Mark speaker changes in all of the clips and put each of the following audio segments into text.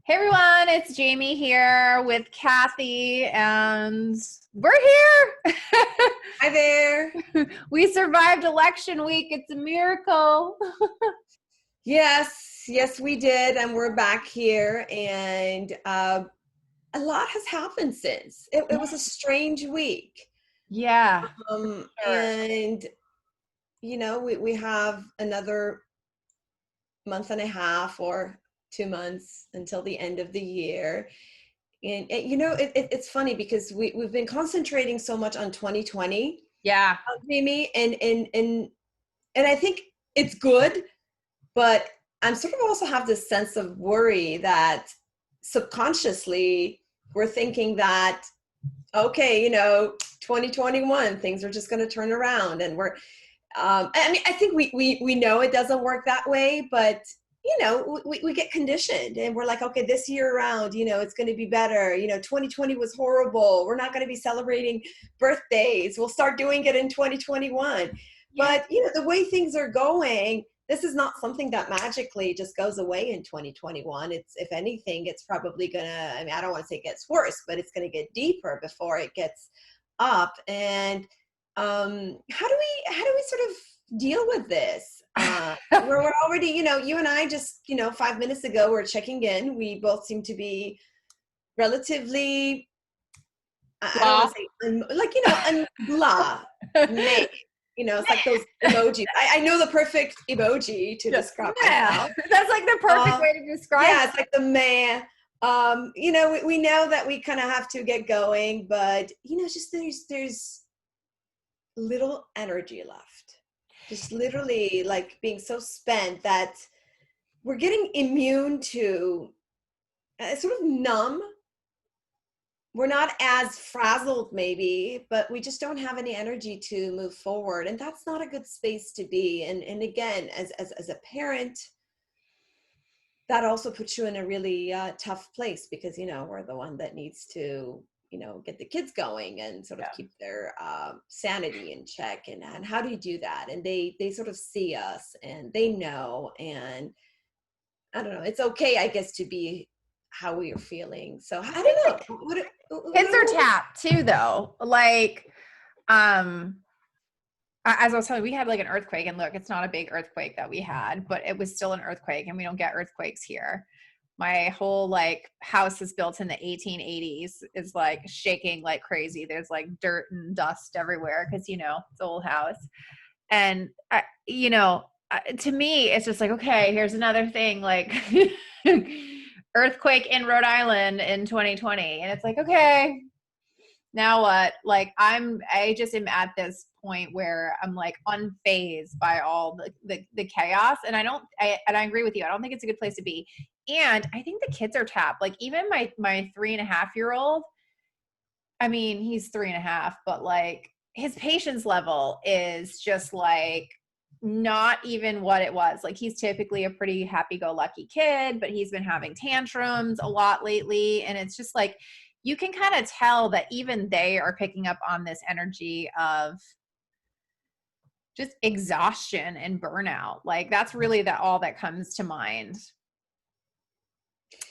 Speaker 1: Hey everyone, it's Jamie here with Kathy, and we're here.
Speaker 2: Hi there.
Speaker 1: We survived election week. It's a miracle.
Speaker 2: Yes, we did, and we're back here, and a lot has happened since. It was a strange week,
Speaker 1: Yeah, sure.
Speaker 2: and we have another month and a half or 2 months until the end of the year, and it's funny because we've been concentrating so much on 2020,
Speaker 1: Yeah.
Speaker 2: Jamie, and I think it's good. But I'm sort of also have this sense of worry that subconsciously we're thinking that, okay, 2021, things are just going to turn around. And I mean, I think we know it doesn't work that way, but we get conditioned and we're like, okay, this year around, it's going to be better. 2020 was horrible. We're not going to be celebrating birthdays. We'll start doing it in 2021.
Speaker 1: Yeah.
Speaker 2: But, the way things are going, this is not something that magically just goes away in 2021. It's, if anything, it's probably gonna, I mean, I don't want to say it gets worse, but it's going to get deeper before it gets up. And how do we sort of deal with this? We're already, you and I just, 5 minutes ago, we're checking in. We both seem to be relatively, I don't want
Speaker 1: Blah.
Speaker 2: to say, blah, meh. It's like those emojis. I know the perfect emoji to
Speaker 1: Just
Speaker 2: describe
Speaker 1: yeah.
Speaker 2: myself.
Speaker 1: That's like the perfect
Speaker 2: Uh,
Speaker 1: way to describe
Speaker 2: yeah,
Speaker 1: it.
Speaker 2: it's like the meh. We know that we kind of have to get going, but it's just there's little energy left. Just literally like being so spent that we're getting immune to sort of numb. We're not as frazzled maybe, but we just don't have any energy to move forward. And that's not a good space to be. And again, as a parent, that also puts you in a really tough place because, we're the one that needs to, get the kids going and sort of
Speaker 1: Yeah.
Speaker 2: keep their sanity in check. And how do you do that? And they sort of see us and they know, and I don't know, it's okay, I guess, to be how we are feeling. So
Speaker 1: I
Speaker 2: I
Speaker 1: think
Speaker 2: don't
Speaker 1: the
Speaker 2: know.
Speaker 1: kids are tapped too, though. Like, um, as I was telling you, we had like an earthquake, and look, it's not a big earthquake that we had, but it was still an earthquake, and we don't get earthquakes here. My whole like house is built in the 1880s is like shaking like crazy. There's like dirt and dust everywhere because it's an old house. And to me, it's just like, okay, here's another thing, like earthquake in Rhode Island in 2020, and it's like, okay, now what? Like I just am at this point where I'm like unfazed by all the chaos. And I agree with you. I don't think it's a good place to be. And I think the kids are tapped. Like even my 3.5-year-old, I mean, he's 3.5, but like his patience level is just like not even what it was. Like he's typically a pretty happy-go-lucky kid, but he's been having tantrums a lot lately. And it's just like you can kind of tell that even they are picking up on this energy of just exhaustion and burnout. Like that's really all that comes to mind.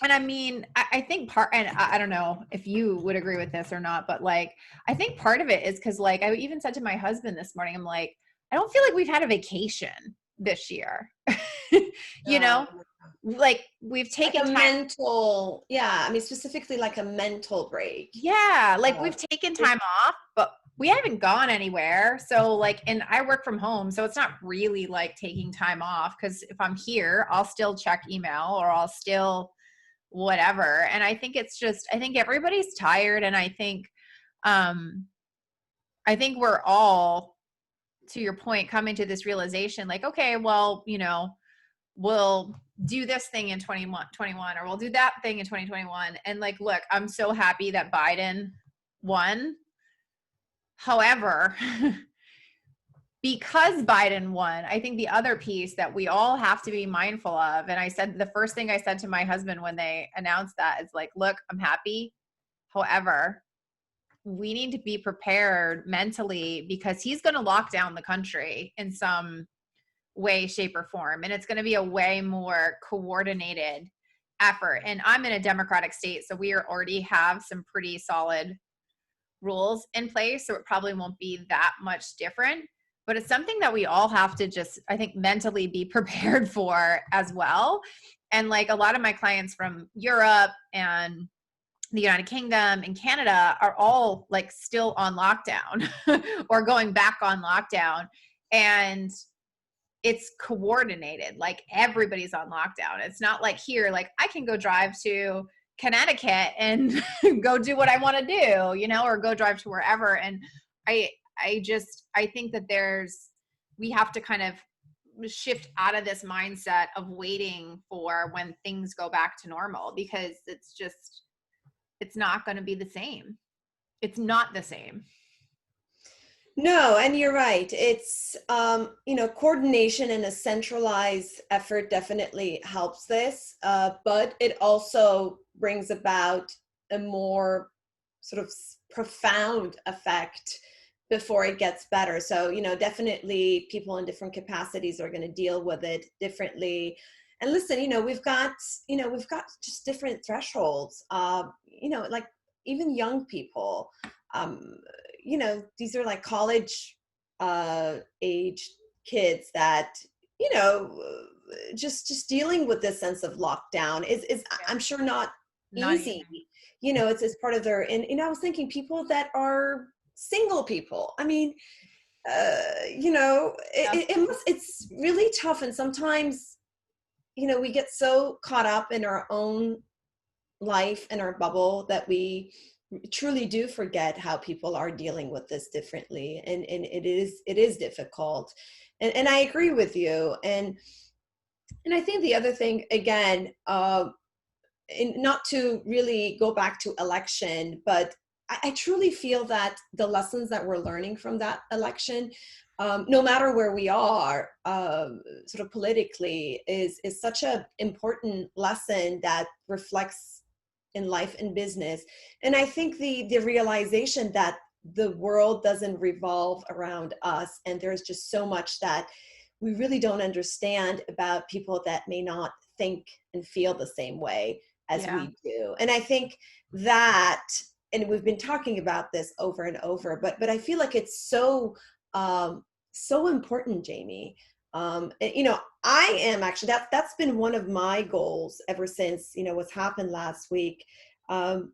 Speaker 1: And I mean, I think and I don't know if you would agree with this or not, but like, I think part of it is because like, I even said to my husband this morning, I'm like, I don't feel like we've had a vacation this year. you
Speaker 2: Uh,
Speaker 1: know, like we've
Speaker 2: like
Speaker 1: taken
Speaker 2: a
Speaker 1: time.
Speaker 2: mental, yeah, I mean, specifically like a mental break.
Speaker 1: Yeah. Like
Speaker 2: Uh,
Speaker 1: we've taken time off, but we haven't gone anywhere. So like, and I work from home, so it's not really like taking time off. Cause if I'm here, I'll still check email or I'll still whatever. And I think I think everybody's tired. And I think we're all, to your point, coming to this realization, like, okay, well, we'll do this thing in 2021, or we'll do that thing in 2021. And like, look, I'm so happy that Biden won. However, because Biden won, I think the other piece that we all have to be mindful of, and I said the first thing I said to my husband when they announced that is like, look, I'm happy. However, we need to be prepared mentally because he's going to lock down the country in some way, shape, or form. And it's going to be a way more coordinated effort. And I'm in a Democratic state, so we already have some pretty solid rules in place. So it probably won't be that much different. But it's something that we all have to just, I think, mentally be prepared for as well. And like a lot of my clients from Europe and the United Kingdom and Canada are all like still on lockdown or going back on lockdown. And it's coordinated, like everybody's on lockdown. It's not like here, like I can go drive to Connecticut and go do what I want to do, you know, or go drive to wherever. And I think that we have to kind of shift out of this mindset of waiting for when things go back to normal, because it's not going to be the same. It's not the same.
Speaker 2: No, and you're right. It's, coordination and a centralized effort definitely helps this, but it also brings about a more sort of profound effect before it gets better. So, definitely people in different capacities are going to deal with it differently. And listen, we've got just different thresholds, like even young people, these are like college age kids that, just dealing with this sense of lockdown is I'm sure not easy. It's part of their, and I was thinking people that are single people. I mean, it's really tough. And sometimes, we get so caught up in our own life and our bubble that we truly do forget how people are dealing with this differently. And it is difficult. And I agree with you. And I think the other thing, again, not to really go back to election, but I truly feel that the lessons that we're learning from that election, no matter where we are, sort of politically, is such an important lesson that reflects in life and business. And I think the realization that the world doesn't revolve around us, and there's just so much that we really don't understand about people that may not think and feel the same way as we do. And I think that, and we've been talking about this over and over, but I feel like it's so important, Jamie. I am actually, that's been one of my goals ever since, what's happened last week. And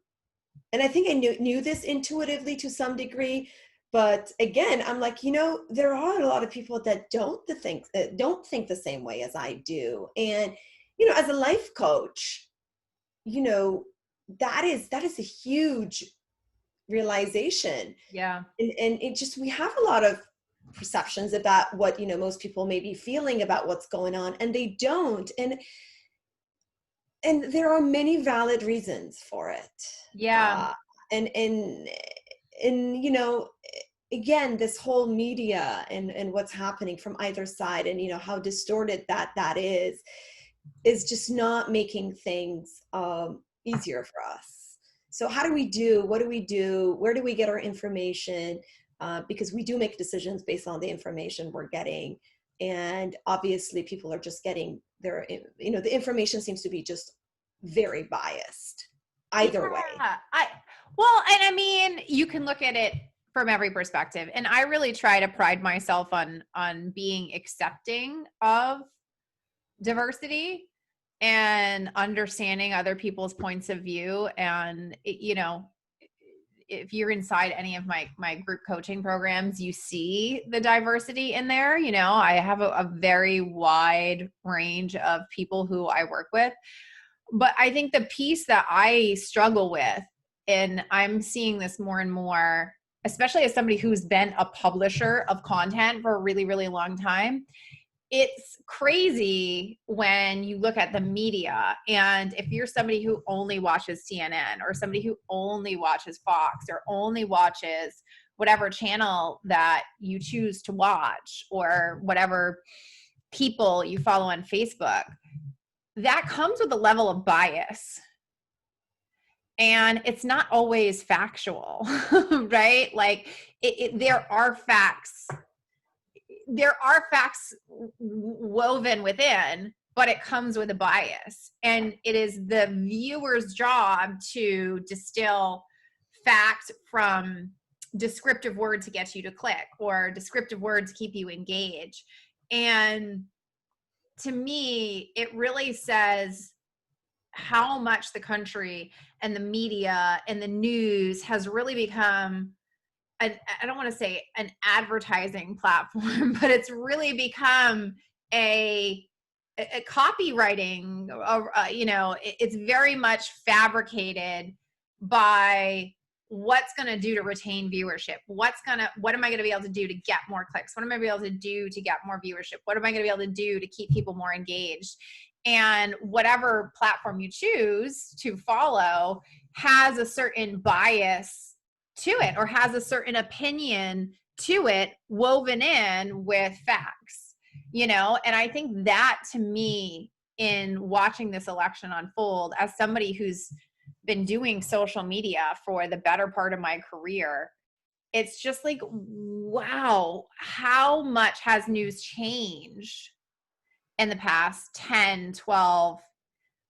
Speaker 2: I think I knew this intuitively to some degree, but again, I'm like, there are a lot of people that don't think the same way as I do. And, as a life coach, that is a huge realization.
Speaker 1: Yeah.
Speaker 2: And it just, we have a lot of perceptions about what, most people may be feeling about what's going on, and they don't. And there are many valid reasons for it.
Speaker 1: Yeah.
Speaker 2: And again, this whole media and what's happening from either side, and, how distorted that is just not making things easier for us. So what do we do? Where do we get our information? Because we do make decisions based on the information we're getting. And obviously people are just getting their, the information seems to be just very biased either way.
Speaker 1: And I mean, you can look at it from every perspective. And I really try to pride myself on being accepting of diversity and understanding other people's points of view. And, if you're inside any of my group coaching programs, you see the diversity in there. I have a very wide range of people who I work with. But I think the piece that I struggle with, and I'm seeing this more and more, especially as somebody who's been a publisher of content for a really, really long time, it's crazy when you look at the media, and if you're somebody who only watches CNN or somebody who only watches Fox or only watches whatever channel that you choose to watch, or whatever people you follow on Facebook, that comes with a level of bias. And it's not always factual, right? Like there are facts woven within, but it comes with a bias. And it is the viewer's job to distill fact from descriptive word to get you to click, or descriptive word to keep you engaged. And to me, it really says how much the country and the media and the news has really become, I don't want to say an advertising platform, but it's really become a copywriting, it's very much fabricated by what's going to do to retain viewership. What am I going to be able to do to get more clicks? What am I going to be able to do to get more viewership? What am I going to be able to do to keep people more engaged? And whatever platform you choose to follow has a certain bias to it, or has a certain opinion to it woven in with facts, and I think that, to me, in watching this election unfold, as somebody who's been doing social media for the better part of my career, it's just like, wow, how much has news changed in the past 10, 12,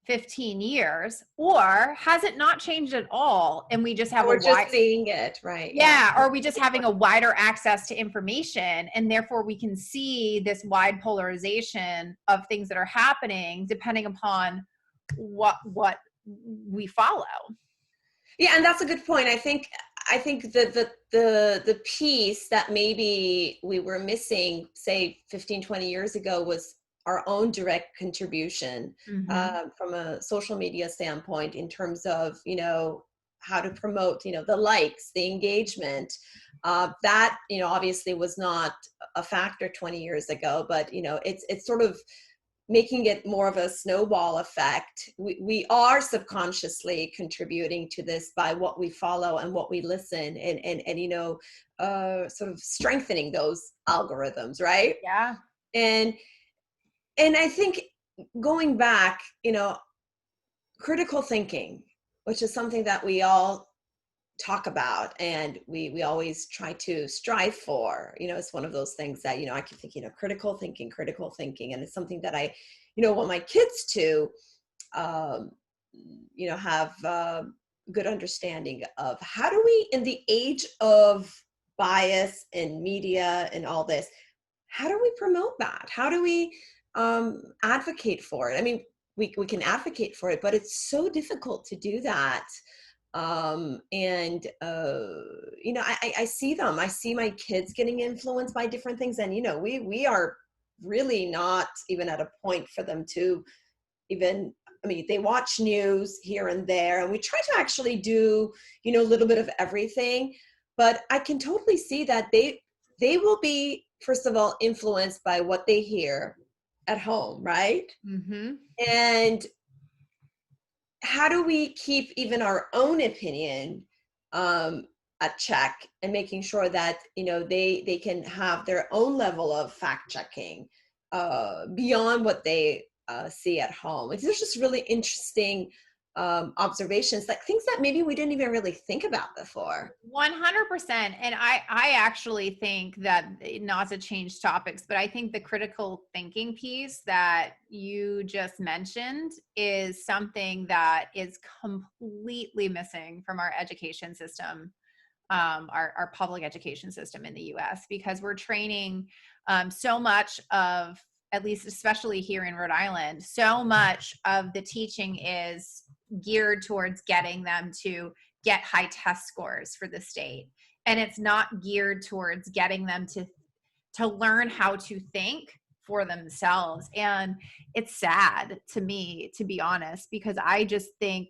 Speaker 1: 15 years, or has it not changed at all? And we just have
Speaker 2: we're just seeing it, right?
Speaker 1: Yeah. Or we just having a wider access to information, and therefore we can see this wide polarization of things that are happening depending upon what we follow.
Speaker 2: Yeah, and that's a good point. I think the piece that maybe we were missing, say 15, 20 years ago, was our own direct contribution from a social media standpoint, in terms of, how to promote, the likes, the engagement. That, obviously was not a factor 20 years ago, but, it's sort of making it more of a snowball effect. We are subconsciously contributing to this by what we follow and what we listen, and sort of strengthening those algorithms, right?
Speaker 1: Yeah.
Speaker 2: And I think, going back, critical thinking, which is something that we all talk about and we always try to strive for, it's one of those things that, I keep thinking, critical thinking. And it's something that I, want my kids to, have good understanding of. How do we, in the age of bias and media and all this, how do we promote that? How do we advocate for it? I mean, we can advocate for it, but it's so difficult to do that. I see them. I see my kids getting influenced by different things, and we are really not even at a point for them to even. I mean, they watch news here and there, and we try to actually do a little bit of everything. But I can totally see that they will be, first of all, influenced by what they hear at home, right?
Speaker 1: Mm-hmm.
Speaker 2: And how do we keep even our own opinion at check, and making sure that they can have their own level of fact checking beyond what they see at home? There's just really interesting observations, like things that maybe we didn't even really think about before.
Speaker 1: 100%. And I actually think that, not to change topics, but I think the critical thinking piece that you just mentioned is something that is completely missing from our education system, our public education system in the US, because we're training so much of, at least especially here in Rhode Island, so much of the teaching is geared towards getting them to get high test scores for the state. And it's not geared towards getting them to learn how to think for themselves. And it's sad to me, to be honest, because I just think,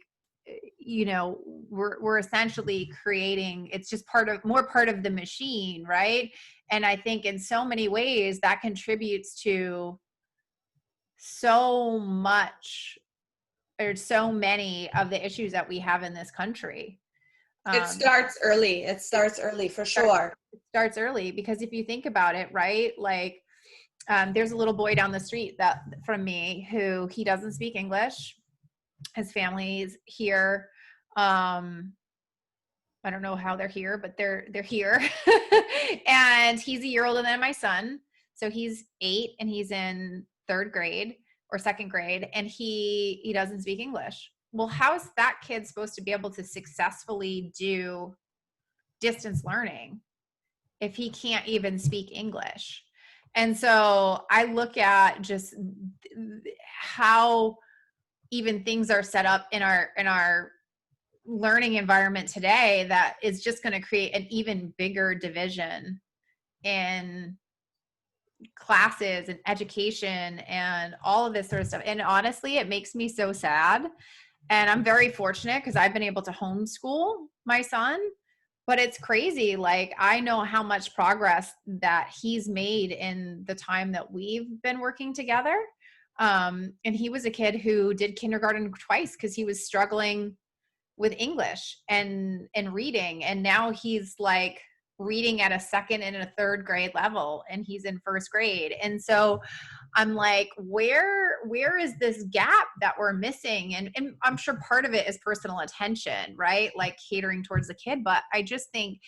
Speaker 1: we're essentially creating, it's just more part of the machine, right? And I think in so many ways that contributes to so much, or so many of the issues that we have in this country.
Speaker 2: It starts early. For sure.
Speaker 1: It starts early, because if you think about it, right? Like, there's a little boy down the street from me who, he doesn't speak English. His family's here. I don't know how they're here, but they're here. And he's a year older than my son. So he's 8 and he's in 3rd grade or second grade, and he doesn't speak English. Well, how's that kid supposed to be able to successfully do distance learning if he can't even speak English? And so I look at just how even things are set up in our learning environment today that is just going to create an even bigger division in classes and education and all of this sort of stuff. And honestly, it makes me so sad. And I'm very fortunate because I've been able to homeschool my son, but it's crazy. Like, I know how much progress that he's made in the time that we've been working together. And he was a kid who did kindergarten twice because he was struggling with English and reading. And now he's like reading at a second and a third grade level, and he's in first grade. And so I'm like, where is this gap that we're missing? And I'm sure part of it is personal attention, right? Like catering towards the kid. But I just think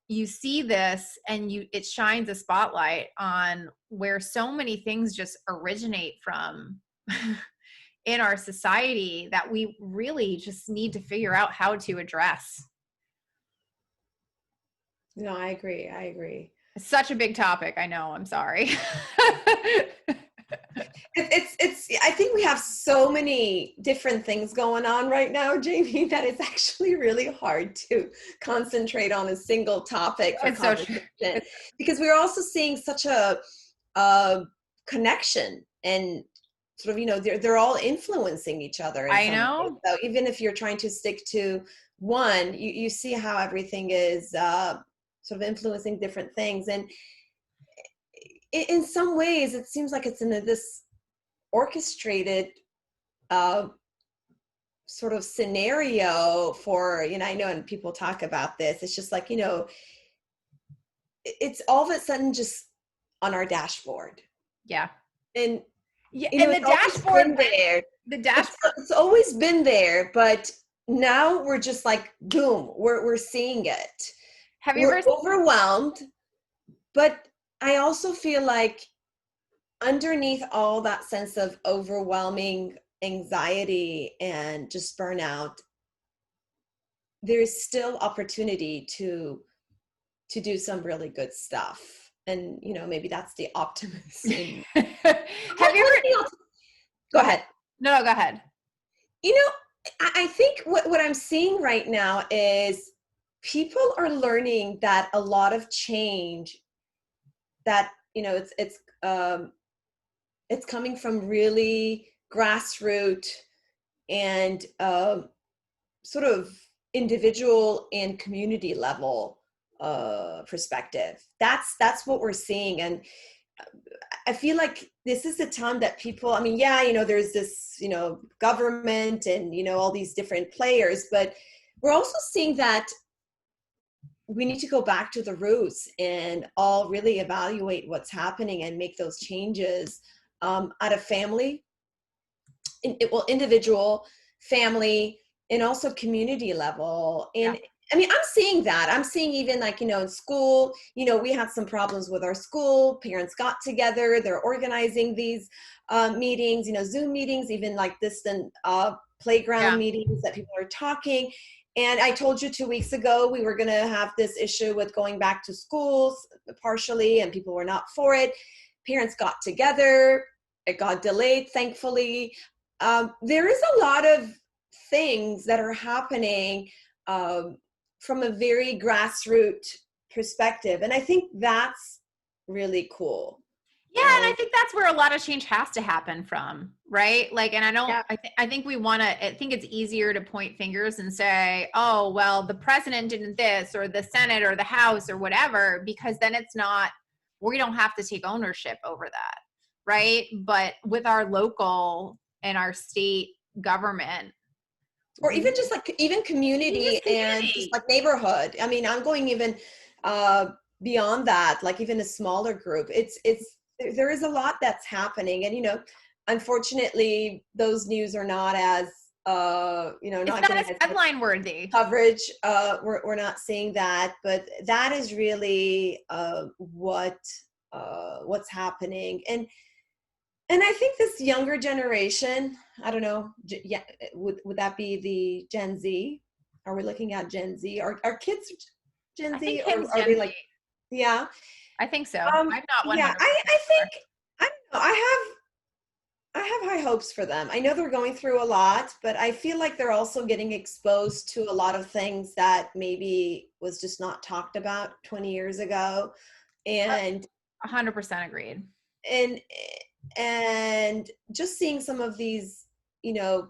Speaker 1: you see this and it shines a spotlight on where so many things just originate from in our society that we really just need to figure out how to address.
Speaker 2: No, I agree.
Speaker 1: It's such a big topic. I know. I'm sorry.
Speaker 2: It's I think we have so many different things going on right now, Jamie, that it's actually really hard to concentrate on a single topic for
Speaker 1: It's so true.
Speaker 2: conversation, because we're also seeing such a connection, and sort of, you know, they're all influencing each other in
Speaker 1: I
Speaker 2: some
Speaker 1: know.
Speaker 2: ways. So even if you're trying to stick to one, you see how everything is sort of influencing different things. And in some ways it seems like it's in this orchestrated sort of scenario for, you know, I know, and people talk about this, it's just like, you know, it's all of a sudden just on our dashboard.
Speaker 1: Yeah.
Speaker 2: And
Speaker 1: yeah,
Speaker 2: you know,
Speaker 1: and the dashboard
Speaker 2: there.
Speaker 1: The dashboard.
Speaker 2: It's always been there, but now we're just like, boom, we're seeing it.
Speaker 1: Have you
Speaker 2: We're
Speaker 1: ever
Speaker 2: overwhelmed, but I also feel like underneath all that sense of overwhelming anxiety and just burnout, there's still opportunity to do some really good stuff. And, you know, maybe that's the optimism.
Speaker 1: Have you ever
Speaker 2: Go ahead.
Speaker 1: No, go ahead.
Speaker 2: You know, I think what I'm seeing right now is people are learning that a lot of change that, you know, it's coming from really grassroots and sort of individual and community level perspective. That's what we're seeing. And I feel like this is the time that people, I mean, yeah, you know, there's this, you know, government and, you know, all these different players, but we're also seeing that we need to go back to the roots and all really evaluate what's happening and make those changes at a family, individual, family, and also community level. And yeah. I mean, I'm seeing that. I'm seeing even like, you know, in school, you know, we had some problems with our school. Parents got together. They're organizing these meetings, you know, Zoom meetings, even like distant playground meetings that people are talking. And I told you 2 weeks ago, we were going to have this issue with going back to schools partially, and people were not for it. Parents got together. It got delayed, thankfully. There is a lot of things that are happening from a very grassroots perspective. And I think that's really cool.
Speaker 1: Yeah, and I think that's where a lot of change has to happen from, right? Like, and I don't, I think we want to, I think it's easier to point fingers and say, oh, well, the president did this, or the Senate, or the House, or whatever, because then it's not, we don't have to take ownership over that, right? But with our local and our state government,
Speaker 2: or even just like even community and just like neighborhood. I mean, I'm going even beyond that, like even a smaller group. There is a lot that's happening, and you know, unfortunately, those news are not as you know, not
Speaker 1: as headline worthy
Speaker 2: coverage. We're not seeing that, but that is really what's happening. And And I think this younger generation, I don't know, yeah, would that be the Gen Z? Are we looking at Gen Z? Are kids Gen
Speaker 1: I think
Speaker 2: Z,
Speaker 1: Kim's
Speaker 2: or are
Speaker 1: Gen
Speaker 2: we
Speaker 1: Z.
Speaker 2: like, yeah?
Speaker 1: I think so. I'm not
Speaker 2: Yeah,
Speaker 1: 100%
Speaker 2: I think
Speaker 1: sure.
Speaker 2: I don't know. I have high hopes for them. I know they're going through a lot, but I feel like they're also getting exposed to a lot of things that maybe was just not talked about 20 years ago. And
Speaker 1: 100% agreed.
Speaker 2: and and just seeing some of these,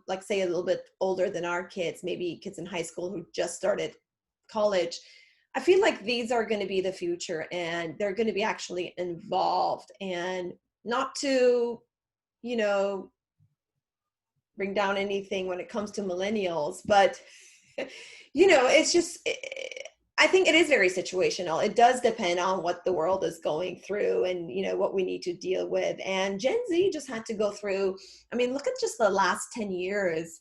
Speaker 2: like say a little bit older than our kids, maybe kids in high school who just started college, I feel like these are going to be the future, and they're going to be actually involved, and not to, you know, bring down anything when it comes to millennials, but it's just, I think it is very situational. It does depend on what the world is going through, and what we need to deal with. And Gen Z just had to go through, I mean, look at just the last 10 years,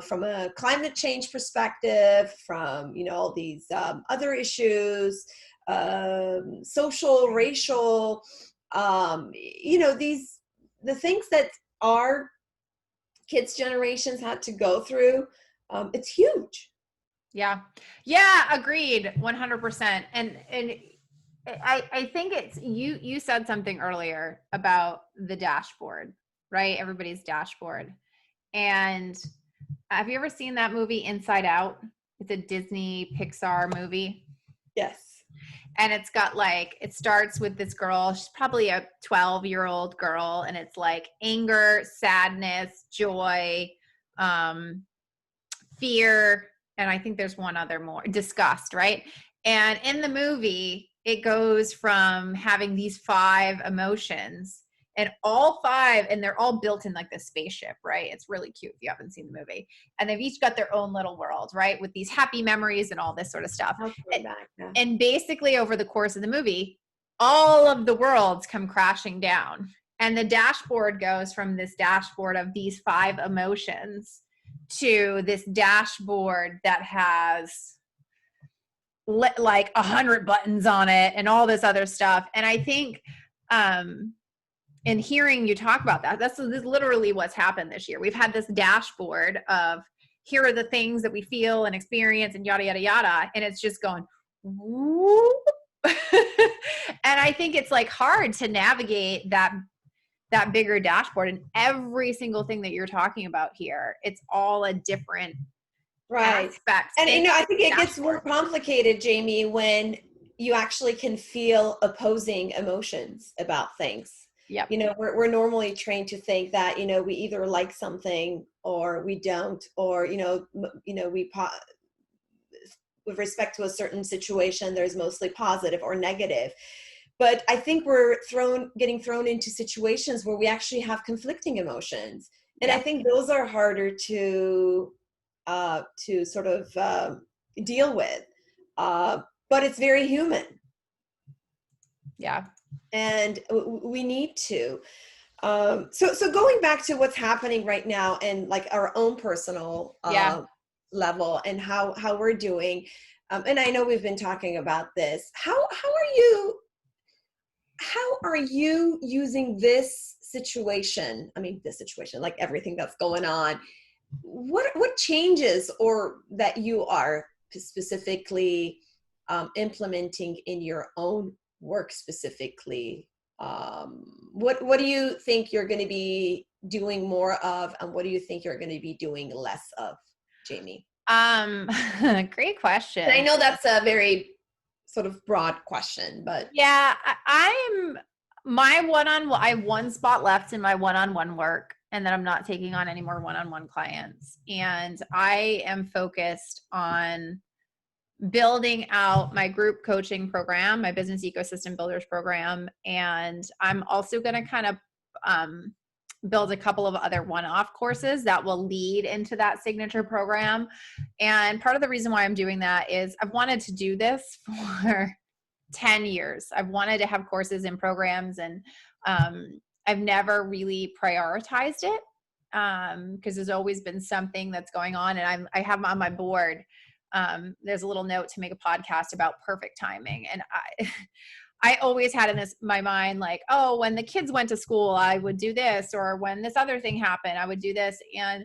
Speaker 2: from a climate change perspective, from all these other issues, social, racial, these the things that our kids generations had to go through. It's huge.
Speaker 1: Yeah. Yeah, agreed 100%. And I think it's you said something earlier about the dashboard, right? Everybody's dashboard. And have you ever seen that movie Inside Out? It's a Disney Pixar movie.
Speaker 2: Yes.
Speaker 1: And it's got it starts with this girl, she's probably a 12-year-old girl, and it's like anger, sadness, joy, fear, and I think there's one other more, disgust, right? And in the movie, it goes from having these 5 emotions, and all 5, and they're all built in like this spaceship, right? It's really cute if you haven't seen the movie. And they've each got their own little world, right? With these happy memories and all this sort of stuff. And basically over the course of the movie, all of the worlds come crashing down. And the dashboard goes from this dashboard of these 5 emotions to this dashboard that has like 100 buttons on it and all this other stuff. And I think, in hearing you talk about that, this is literally what's happened this year. We've had this dashboard of here are the things that we feel and experience and yada, yada, yada. And it's just going, whoop. And I think it's hard to navigate that bigger dashboard, and every single thing that you're talking about here, it's all a different aspect.
Speaker 2: And I think it gets more complicated, Jamie, when you actually can feel opposing emotions about things.
Speaker 1: Yep.
Speaker 2: We're normally trained to think that we either like something or we don't, or with respect to a certain situation, there's mostly positive or negative. But I think we're getting thrown into situations where we actually have conflicting emotions. And I think those are harder to sort of deal with. But it's very human.
Speaker 1: Yeah.
Speaker 2: And we need to. So going back to what's happening right now and our own personal level and how we're doing. And I know we've been talking about this. How are you using this situation? I mean, this situation, like everything that's going on, what changes or that you are specifically implementing in your own work specifically? What do you think you're going to be doing more of, and what do you think you're going to be doing less of, Jamie?
Speaker 1: Great question.
Speaker 2: And I know that's a very sort of broad question, but
Speaker 1: yeah, I have one spot left in my one-on-one work, and then I'm not taking on any more one-on-one clients. And I am focused on building out my group coaching program, my business ecosystem builders program. And I'm also going to kind of build a couple of other one-off courses that will lead into that signature program. And part of the reason why I'm doing that is I've wanted to do this for 10 years. I've wanted to have courses and programs, and I've never really prioritized it because there's always been something that's going on. And I have on my board, there's a little note to make a podcast about perfect timing. And I always had in my mind, like, oh, when the kids went to school, I would do this, or when this other thing happened, I would do this. And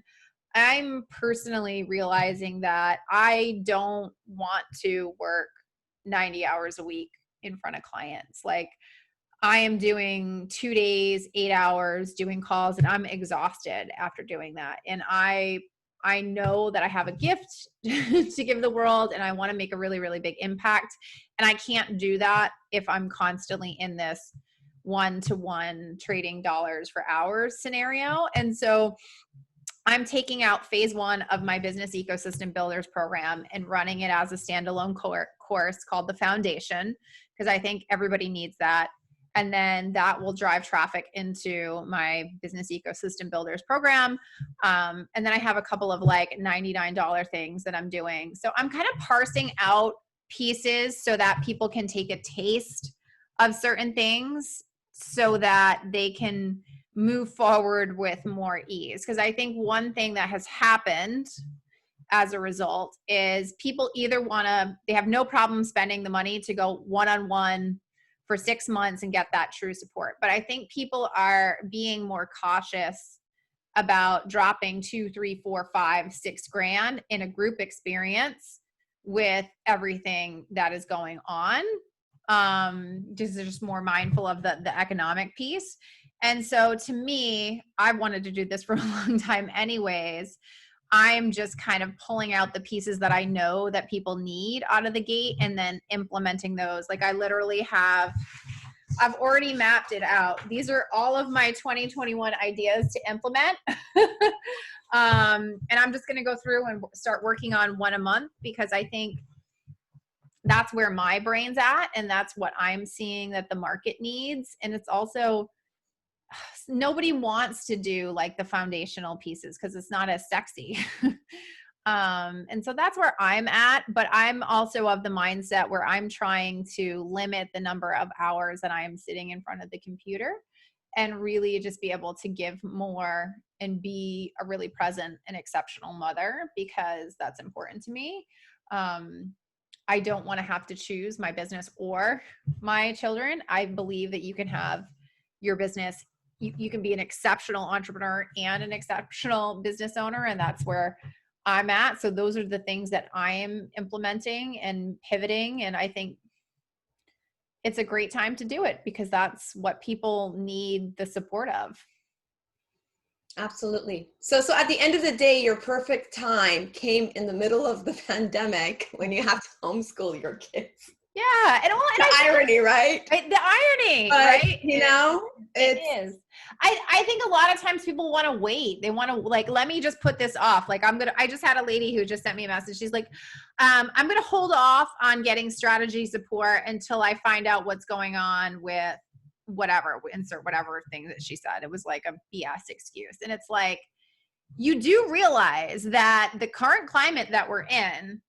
Speaker 1: I'm personally realizing that I don't want to work 90 hours a week in front of clients. Like, I am doing 2 days, 8 hours doing calls, and I'm exhausted after doing that. And I know that I have a gift to give the world, and I want to make a really, really big impact. And I can't do that if I'm constantly in this one-to-one trading dollars for hours scenario. And so I'm taking out phase 1 of my business ecosystem builders program and running it as a standalone course called the Foundation, because I think everybody needs that. And then that will drive traffic into my business ecosystem builders program. And then I have a couple of like $99 things that I'm doing. So I'm kind of parsing out pieces so that people can take a taste of certain things so that they can move forward with more ease. Because I think one thing that has happened as a result is people either they have no problem spending the money to go one-on-one for 6 months and get that true support. But I think people are being more cautious about dropping 2, 3, 4, 5, 6 grand in a group experience with everything that is going on. Just more mindful of the economic piece. And so to me, I've wanted to do this for a long time anyways. I'm just kind of pulling out the pieces that I know that people need out of the gate and then implementing those. Like I've already mapped it out. These are all of my 2021 ideas to implement. And I'm just going to go through and start working on one a month, because I think that's where my brain's at. And that's what I'm seeing that the market needs. And it's also, nobody wants to do like the foundational pieces because it's not as sexy. And so that's where I'm at, but I'm also of the mindset where I'm trying to limit the number of hours that I'm sitting in front of the computer and really just be able to give more and be a really present and exceptional mother, because that's important to me. I don't want to have to choose my business or my children. I believe that you can have your business, you can be an exceptional entrepreneur and an exceptional business owner, and that's where I'm at. So those are the things that I am implementing and pivoting. And I think it's a great time to do it because that's what people need the support of.
Speaker 2: Absolutely. So at the end of the day, your perfect time came in the middle of the pandemic when you have to homeschool your kids.
Speaker 1: Yeah. And
Speaker 2: the irony, right?
Speaker 1: The irony,
Speaker 2: but,
Speaker 1: right?
Speaker 2: You know,
Speaker 1: it is. I think a lot of times people want to wait. They want to like, let me just put this off. Like I just had a lady who just sent me a message. She's like, I'm going to hold off on getting strategy support until I find out what's going on with whatever, insert whatever thing that she said. It was like a BS excuse. And it's like, you do realize that the current climate that we're in,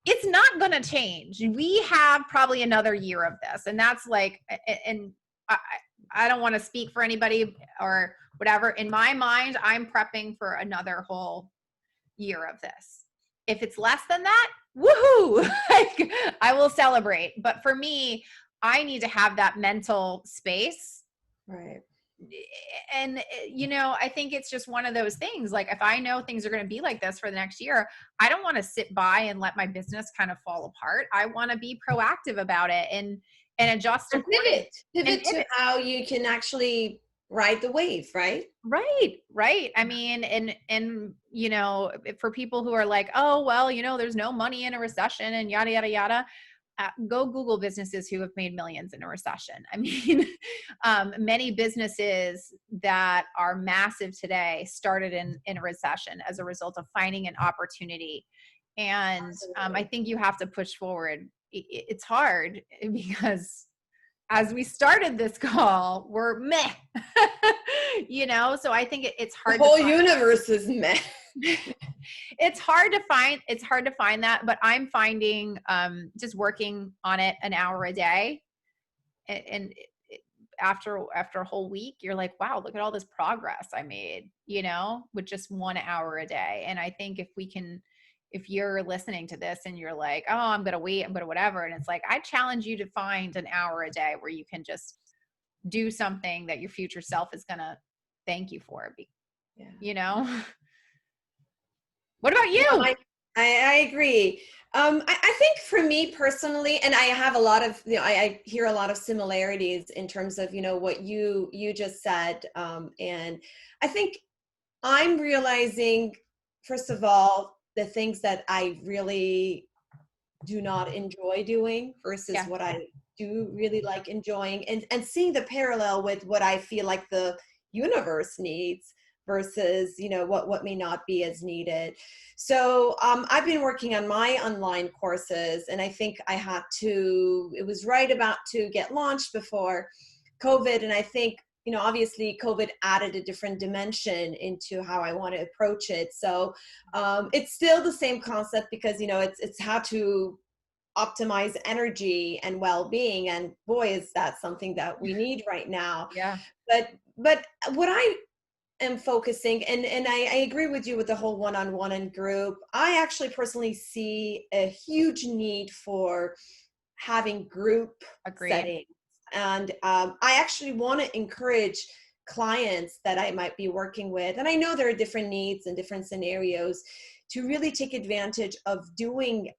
Speaker 1: it's not going to change. We have probably another year of this. And that's like, and I don't want to speak for anybody or whatever. In my mind, I'm prepping for another whole year of this. If it's less than that, woohoo, like, I will celebrate. But for me, I need to have that mental space.
Speaker 2: Right.
Speaker 1: And, you know, I think it's just one of those things. Like, if I know things are going to be like this for the next year, I don't want to sit by and let my business kind of fall apart. I want to be proactive about it and adjust.
Speaker 2: And pivot to how you can actually ride the wave, right?
Speaker 1: Right. I mean, and, you know, for people who are like, oh, well, you know, there's no money in a recession and yada, yada, yada. Go Google businesses who have made millions in a recession. I mean, many businesses that are massive today started in a recession as a result of finding an opportunity. And I think you have to push forward. It's hard because as we started this call, we're meh, you know? So I think it's hard.
Speaker 2: The whole universe is meh.
Speaker 1: It's hard to find that, but I'm finding just working on it an hour a day, and after a whole week, you're like, wow, look at all this progress I made, you know, with just 1 hour a day. And I think if we can if you're listening to this and you're like, oh, I'm going to wait, I'm going to whatever. And it's like, I challenge you to find an hour a day where you can just do something that your future self is going to thank you for.
Speaker 2: Yeah.
Speaker 1: You know, what about
Speaker 2: No,
Speaker 1: you?
Speaker 2: I agree. I think for me personally, and I have a lot of, I hear a lot of similarities in terms of, what you just said. And I think I'm realizing, first of all, the things that I really do not enjoy doing versus
Speaker 1: Yeah.
Speaker 2: what I do really like enjoying, and seeing the parallel with what I feel like the universe needs versus what may not be as needed. So I've been working on my online courses, and I think it was right about to get launched before COVID, and I think obviously COVID added a different dimension into how I want to approach it. So it's still the same concept, because it's how to optimize energy and well-being, and boy, is that something that we need right now.
Speaker 1: Yeah.
Speaker 2: But what I am focusing, and I agree with you with the whole one-on-one and group. I actually personally see a huge need for having group
Speaker 1: Agreed.
Speaker 2: settings, and I actually want to encourage clients that I might be working with, and I know there are different needs and different scenarios, to really take advantage of doing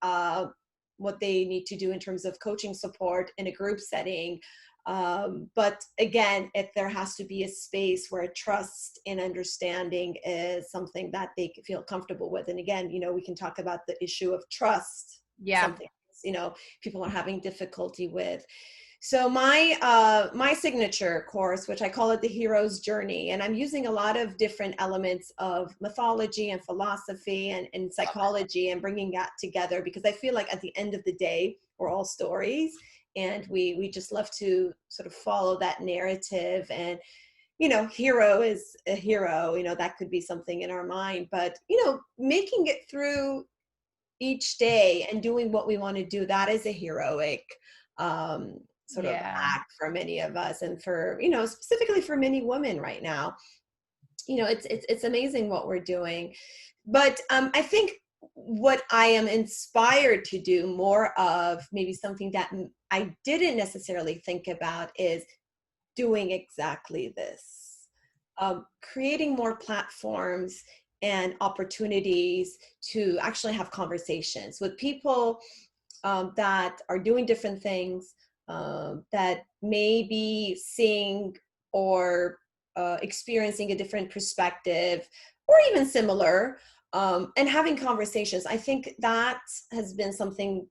Speaker 2: what they need to do in terms of coaching support in a group setting. But again, if there has to be a space where trust and understanding is something that they feel comfortable with. And again, we can talk about the issue of trust,
Speaker 1: Yeah.
Speaker 2: something people are having difficulty with. So my signature course, which I call it the Hero's Journey, and I'm using a lot of different elements of mythology and philosophy and psychology, and bringing that together, because I feel like at the end of the day, we're all stories, and we just love to sort of follow that narrative. And hero is a hero, that could be something in our mind, but making it through each day and doing what we want to do, that is a heroic sort of
Speaker 1: Yeah.
Speaker 2: act for many of us, and for specifically for many women right now. It's amazing what we're doing. But I think what I am inspired to do more of, maybe something that I didn't necessarily think about, is doing exactly this, creating more platforms and opportunities to actually have conversations with people that are doing different things, that may be seeing or experiencing a different perspective, or even similar, and having conversations. I think that has been something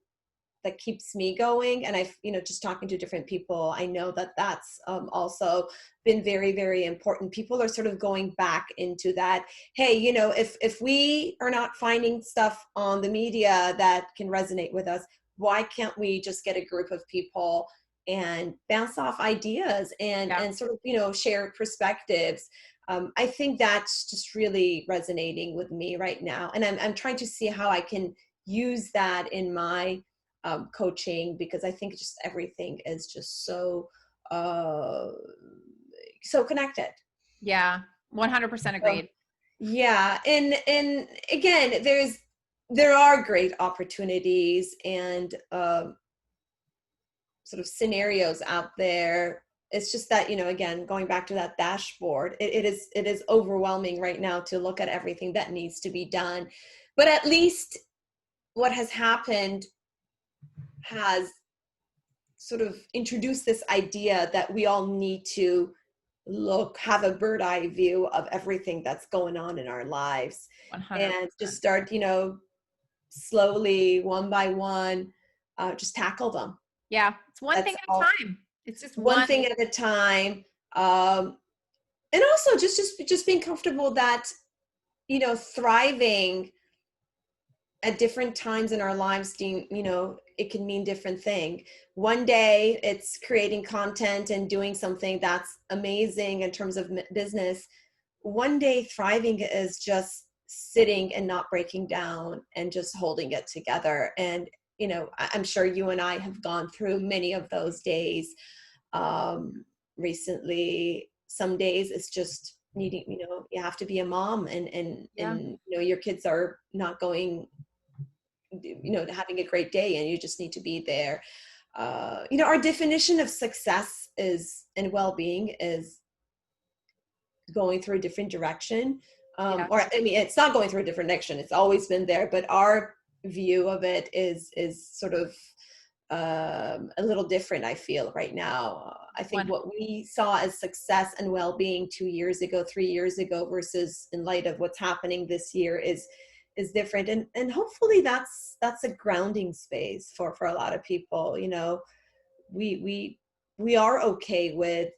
Speaker 2: that keeps me going. And I've, just talking to different people, I know that that's also been very, very important. People are sort of going back into that. Hey, if we are not finding stuff on the media that can resonate with us, why can't we just get a group of people and bounce off ideas and
Speaker 1: Yeah.
Speaker 2: and sort of share perspectives? I think that's just really resonating with me right now, and I'm trying to see how I can use that in my coaching, because I think just everything is just uh, so connected.
Speaker 1: Yeah. 100%
Speaker 2: So,
Speaker 1: agreed.
Speaker 2: yeah, and again, there are great opportunities and sort of scenarios out there. It's just that again, going back to that dashboard, it is overwhelming right now to look at everything that needs to be done. But at least what has happened has sort of introduced this idea that we all need to have a bird eye view of everything that's going on in our lives,
Speaker 1: 100%.
Speaker 2: and just start, slowly, one by one, just tackle them.
Speaker 1: Yeah. It's one thing
Speaker 2: That's
Speaker 1: at
Speaker 2: all,
Speaker 1: a time. It's just
Speaker 2: one
Speaker 1: one.
Speaker 2: thing at a time. And also just being comfortable that, thriving at different times in our lives, it can mean different thing. One day it's creating content and doing something that's amazing in terms of business. One day thriving is just sitting and not breaking down and just holding it together. And I'm sure you and I have gone through many of those days recently. Some days it's just needing, you have to be a mom, and
Speaker 1: Yeah.
Speaker 2: your kids are not going having a great day, and you just need to be there. Our definition of success is and well-being is going through a different direction.
Speaker 1: Yeah.
Speaker 2: Or I mean, it's not going through a different direction. It's always been there, but our view of it is sort of a little different, I feel, right now. I think what we saw as success and well-being 2 years ago, 3 years ago, versus in light of what's happening this year is different. And hopefully that's a grounding space for a lot of people. We are okay with,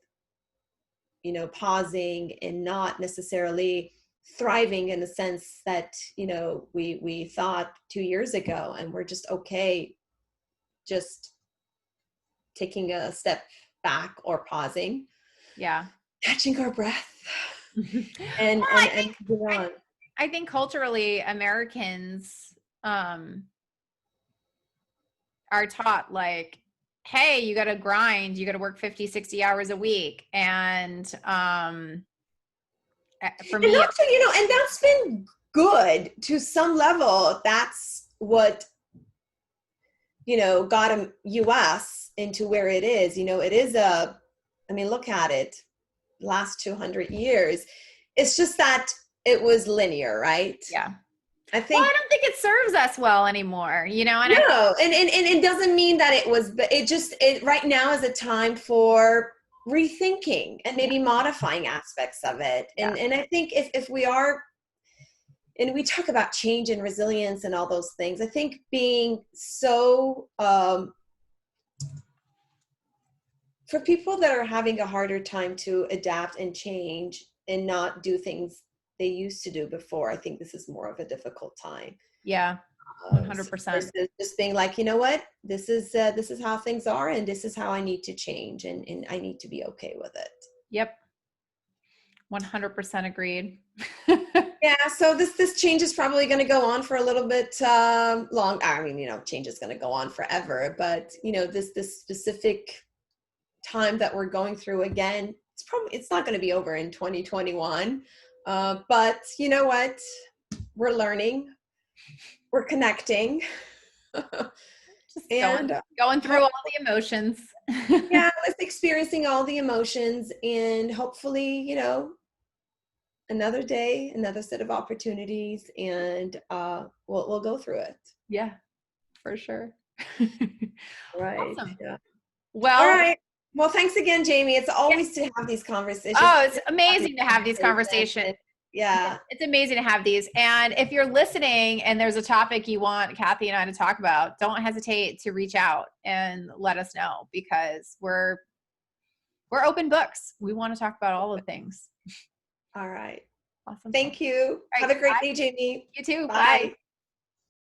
Speaker 2: pausing and not necessarily thriving in the sense that, we thought 2 years ago, and we're just okay just taking a step back or pausing,
Speaker 1: Yeah.
Speaker 2: catching our breath, and go on.
Speaker 1: I think culturally Americans are taught like, hey, you got to grind, you got to work 50, 60 hours a week. And for me,
Speaker 2: and also, and that's been good to some level. That's what, got US into where it is. It is look at it, last 200 years. It's just that it was linear, right?
Speaker 1: Yeah.
Speaker 2: I think.
Speaker 1: Well, I don't think it serves us well anymore, And
Speaker 2: no, and it doesn't mean that it was, but it right now is a time for rethinking and maybe modifying aspects of it. And I think if we are, and we talk about change and resilience and all those things, I think being so, for people that are having a harder time to adapt and change and not do things they used to do before, I think this is more of a difficult time.
Speaker 1: Yeah, 100%.
Speaker 2: Just being like, you know what, this is how things are, and this is how I need to change, and I need to be okay with it.
Speaker 1: Yep. 100% agreed.
Speaker 2: Yeah. So this change is probably going to go on for a little bit long. I mean, change is going to go on forever, but this specific time that we're going through, again, it's not going to be over in 2021. But you know what? We're learning, we're connecting,
Speaker 1: just
Speaker 2: and
Speaker 1: going through all the emotions.
Speaker 2: Yeah, let's experiencing all the emotions, and hopefully, another day, another set of opportunities, and we'll go through it.
Speaker 1: Yeah, for sure.
Speaker 2: Right.
Speaker 1: Awesome.
Speaker 2: Yeah.
Speaker 1: Well,
Speaker 2: all right. Well, thanks again, Jamie. It's always to have these conversations.
Speaker 1: Oh, it's amazing to have these conversations.
Speaker 2: Yeah.
Speaker 1: It's amazing to have these. And if you're listening and there's a topic you want Kathy and I to talk about, don't hesitate to reach out and let us know, because we're open books. We want to talk about all the things.
Speaker 2: All right.
Speaker 1: Awesome.
Speaker 2: Thank you.
Speaker 1: Right,
Speaker 2: have a great day, Jamie.
Speaker 1: You too.
Speaker 2: Bye.
Speaker 1: Bye.